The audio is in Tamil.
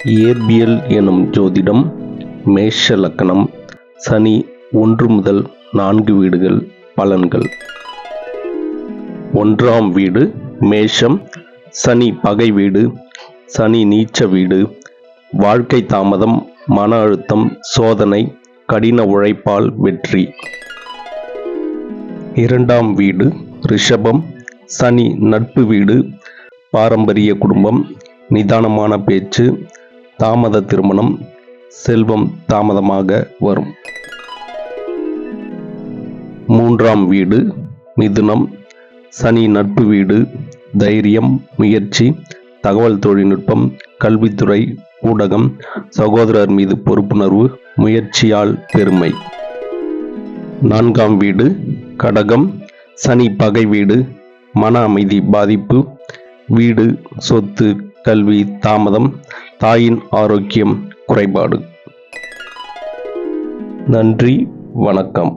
இயற்பியல் எனும் ஜோதிடம். மேஷ லக்னம். சனி 1 முதல் 4 வீடுகள். பலன்கள். 1ஆம் வீடு மேஷம். சனி பகை வீடு. சனி நீச்ச வீடு. வாழ்க்கை தாமதம், மன அழுத்தம், சோதனை, கடின உழைப்பால் வெற்றி. 2ஆம் வீடு ரிஷபம். சனி நட்பு வீடு. பாரம்பரிய குடும்பம், நிதானமான பேச்சு, தாமத திருமணம், செல்வம் தாமதமாக வரும். 3ஆம் வீடு மிதுனம். சனி நட்பு வீடு. தைரியம், முயற்சி, தகவல் தொழில்நுட்பம், கல்வித்துறை, ஊடகம், சகோதரர் மீது பொறுப்புணர்வு, முயற்சியால் பெருமை. 4ஆம் வீடு கடகம். சனி பகை வீடு. மன அமைதி பாதிப்பு, வீடு, சொத்து, கல்வி தாமதம், தாயின் ஆரோக்கியம் குறைபாடு. நன்றி, வணக்கம்.